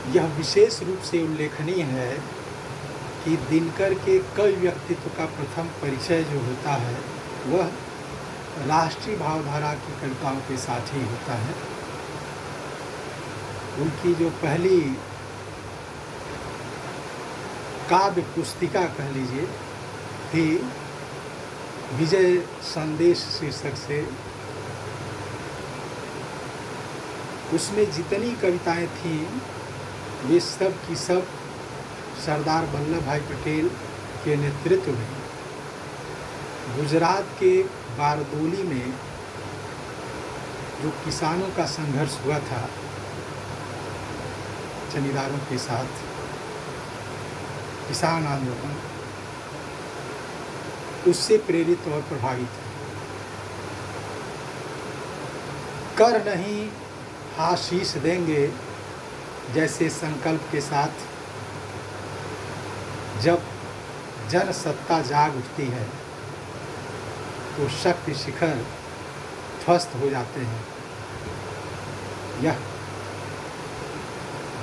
यह विशेष रूप से उल्लेखनीय है कि दिनकर के कवि व्यक्तित्व का प्रथम परिचय जो होता है वह राष्ट्रीय भावधारा की कविताओं के साथ ही होता है। उनकी जो पहली काव्य पुस्तिका कह लीजिए थी विजय संदेश शीर्षक से, उसमें जितनी कविताएं थीं वे सब की सब सरदार वल्लभ भाई पटेल के नेतृत्व में गुजरात के बारदोली में जो किसानों का संघर्ष हुआ था जमींदारों के साथ, किसान आंदोलन, उससे प्रेरित और प्रभावित है। कर नहीं आशीष देंगे जैसे संकल्प के साथ जब जन सत्ता जाग उठती है तो शक्ति शिखर ध्वस्त हो जाते हैं। यह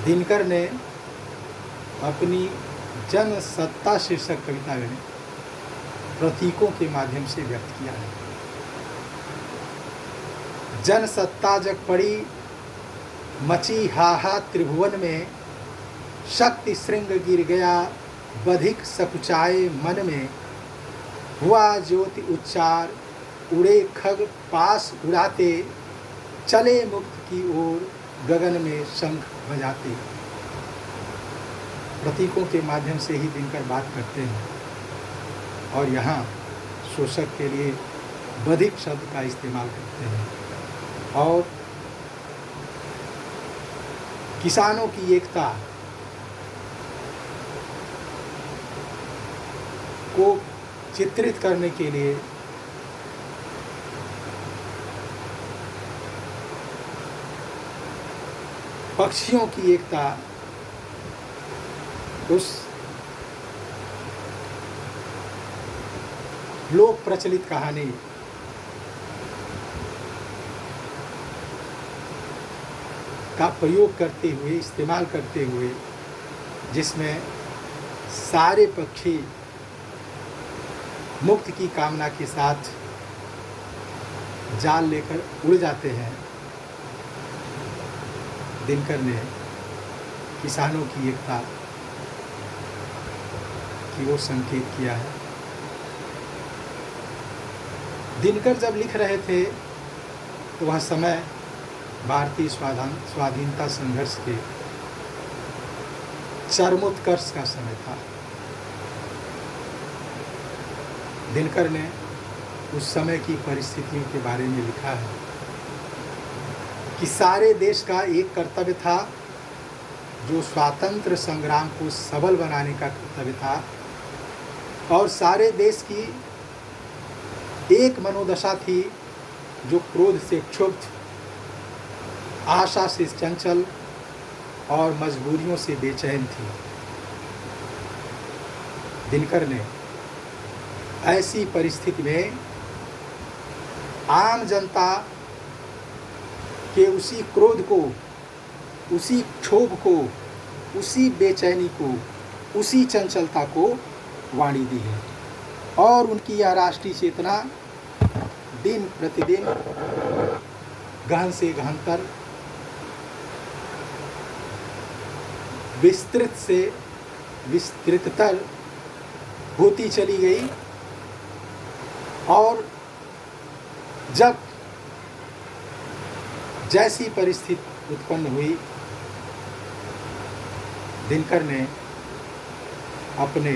दिनकर ने अपनी जन सत्ता शीर्षक कविता में प्रतीकों के माध्यम से व्यक्त किया है। जन सत्ता जग पड़ी मची हाहा त्रिभुवन में, शक्ति श्रृंग गिर गया बधिक सकुचाए मन में, हुआ ज्योति उच्चार उड़े खग पास उड़ाते, चले मुक्त की ओर गगन में शंख बजाते। प्रतीकों के माध्यम से ही दिनकर बात करते हैं और यहाँ शोषक के लिए बधिक शब्द का इस्तेमाल करते हैं और किसानों की एकता को चित्रित करने के लिए पक्षियों की एकता, उस लोक प्रचलित कहानी का प्रयोग करते हुए, इस्तेमाल करते हुए, जिसमें सारे पक्षी मुक्त की कामना के साथ जाल लेकर उड़ जाते हैं, दिनकर ने किसानों की एकता की ओर संकेत किया है। दिनकर जब लिख रहे थे तो वह समय भारतीय स्वाधीनता संघर्ष के चरमोत्कर्ष का समय था। दिनकर ने उस समय की परिस्थितियों के बारे में लिखा है कि सारे देश का एक कर्तव्य था जो स्वातंत्र संग्राम को सबल बनाने का कर्तव्य था, और सारे देश की एक मनोदशा थी जो क्रोध से क्षुब्ध, आशा से चंचल और मजबूरियों से बेचैन थी। दिनकर ने ऐसी परिस्थिति में आम जनता के उसी क्रोध को, उसी क्षोभ को, उसी बेचैनी को, उसी चंचलता को वाणी दी है और उनकी यह राष्ट्रीय चेतना दिन प्रतिदिन गहन से गहनतर, विस्तृत से विस्तृततर होती चली गई और जब जैसी परिस्थिति उत्पन्न हुई, दिनकर ने अपने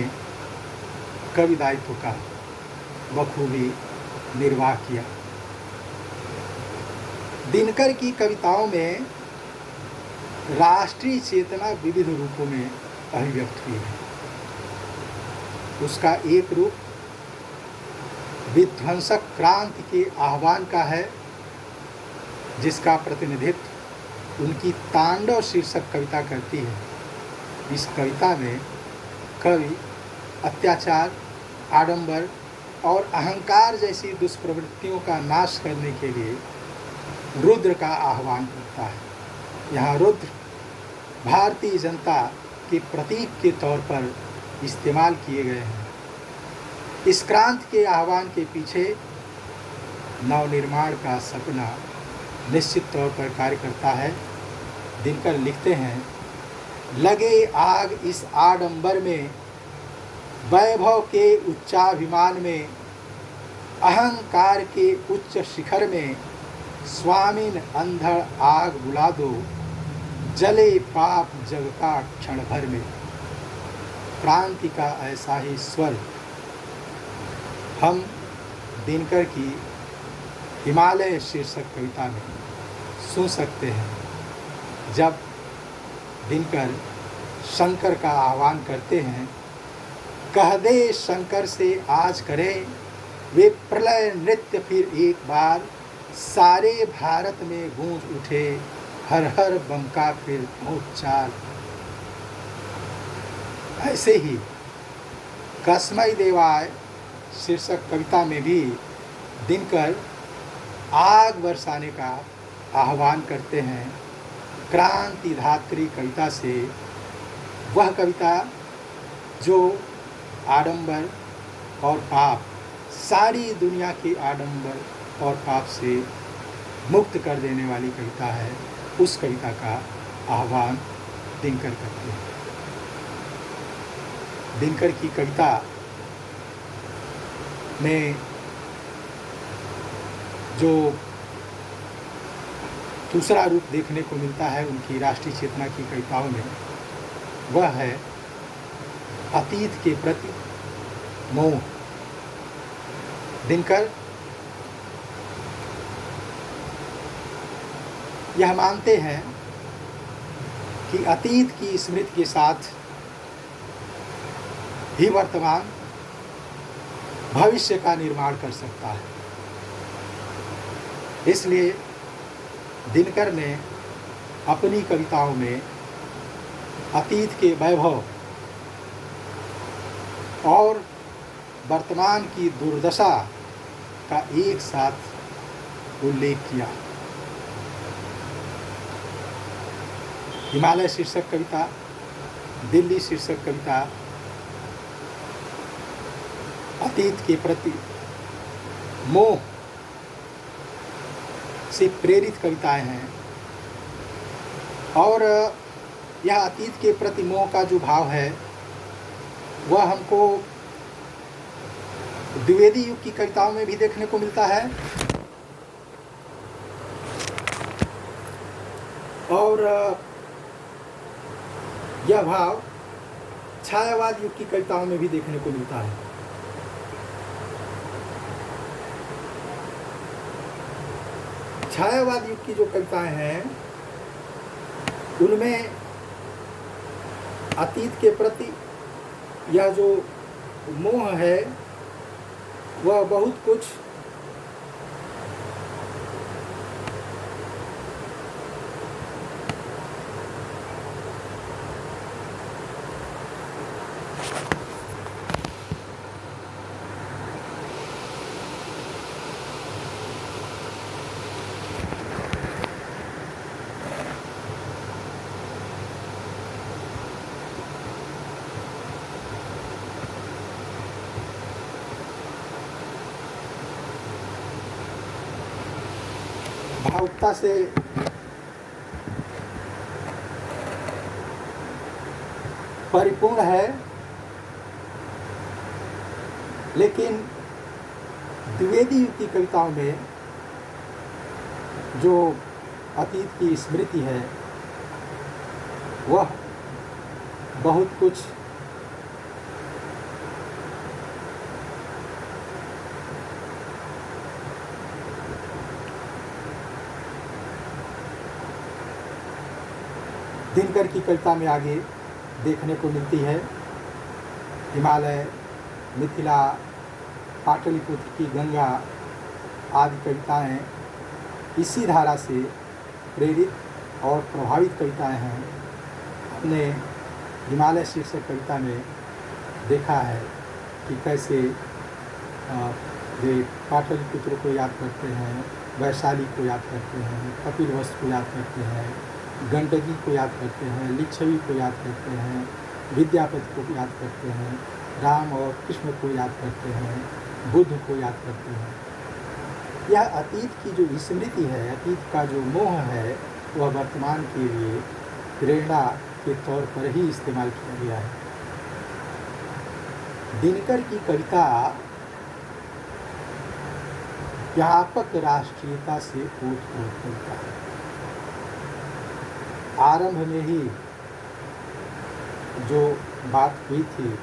कवि दायित्व का बखूबी निर्वाह किया। दिनकर की कविताओं में राष्ट्रीय चेतना विविध रूपों में अभिव्यक्त हुई है। उसका एक रूप विध्वंसक क्रांति के आह्वान का है, जिसका प्रतिनिधित्व उनकी तांडव शीर्षक कविता करती है। इस कविता में कवि अत्याचार, आडंबर और अहंकार जैसी दुष्प्रवृत्तियों का नाश करने के लिए रुद्र का आह्वान करता है। यहाँ रुद्र भारतीय जनता के प्रतीक के तौर पर इस्तेमाल किए गए हैं। इस क्रांति के आह्वान के पीछे नवनिर्माण का सपना निश्चित तौर पर कार्य करता है। दिनकर लिखते हैं, लगे आग इस आडंबर में, वैभव के उच्चाभिमान में, अहंकार के उच्च शिखर में, स्वामीन अंधड़ आग बुला दो, जले पाप जग का क्षण भर में। क्रांति का ऐसा ही स्वर हम दिनकर की हिमालय शीर्षक कविता में सुन सकते हैं। जब दिनकर शंकर का आह्वान करते हैं, कह दे शंकर से आज करें वे प्रलय नृत्य फिर एक बार, सारे भारत में गूंज उठे हर हर बम का फिर उच्चार। ऐसे ही कस्मै देवाय शीर्षक कविता में भी दिनकर आग बरसाने का आह्वान करते हैं। क्रांति धात्री कविता से, वह कविता जो आडंबर और पाप, सारी दुनिया के आडंबर और पाप से मुक्त कर देने वाली कविता है, उस कविता का आह्वान दिनकर करते हैं। दिनकर की कविता में जो दूसरा रूप देखने को मिलता है उनकी राष्ट्रीय चेतना की कविताओं में, वह है अतीत के प्रति मोह। दिनकर यह मानते हैं कि अतीत की स्मृति के साथ ही वर्तमान भविष्य का निर्माण कर सकता है। इसलिए दिनकर ने अपनी कविताओं में अतीत के वैभव और वर्तमान की दुर्दशा का एक साथ उल्लेख किया। हिमालय शीर्षक कविता, दिल्ली शीर्षक कविता अतीत के प्रति मोह से प्रेरित कविताएं हैं और यह अतीत के प्रति मोह का जो भाव है वह हमको द्विवेदी युग की कविताओं में भी देखने को मिलता है और यह भाव छायावाद युग की कविताओं में भी देखने को मिलता है। छायावाद युग की जो कविताएं हैं उनमें अतीत के प्रति यह जो मोह है वह बहुत कुछ भावुकता से परिपूर्ण है, लेकिन द्विवेदी युग की कविताओं में जो अतीत की स्मृति है वह बहुत कुछ दिनकर की कविता में आगे देखने को मिलती है। हिमालय, मिथिला, पाटलिपुत्र की गंगा आदि कविताएं इसी धारा से प्रेरित और प्रभावित कविताएं हैं। हमने हिमालय शीर्षक कविता में देखा है कि कैसे वे पाटलिपुत्र को याद करते हैं, वैशाली को याद करते हैं, कपिलवस्तु को याद करते हैं गंडकी को याद करते हैं, लिच्छवी को याद करते हैं, विद्यापति को याद करते हैं, राम और कृष्ण को याद करते हैं, बुद्ध को याद करते हैं। यह अतीत की जो स्मृति है, अतीत का जो मोह है, वह वर्तमान के लिए प्रेरणा के तौर पर ही इस्तेमाल किया गया है। दिनकर की कविता व्यापक राष्ट्रीयता से ओत-प्रोत करता है। आरंभ में ही जो बात हुई थी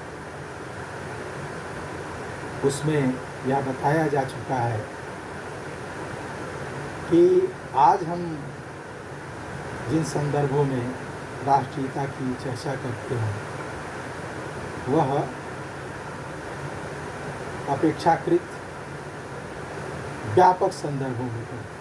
उसमें यह बताया जा चुका है कि आज हम जिन संदर्भों में राष्ट्रीयता की चर्चा करते हैं वह अपेक्षाकृत व्यापक संदर्भों में करते हैं।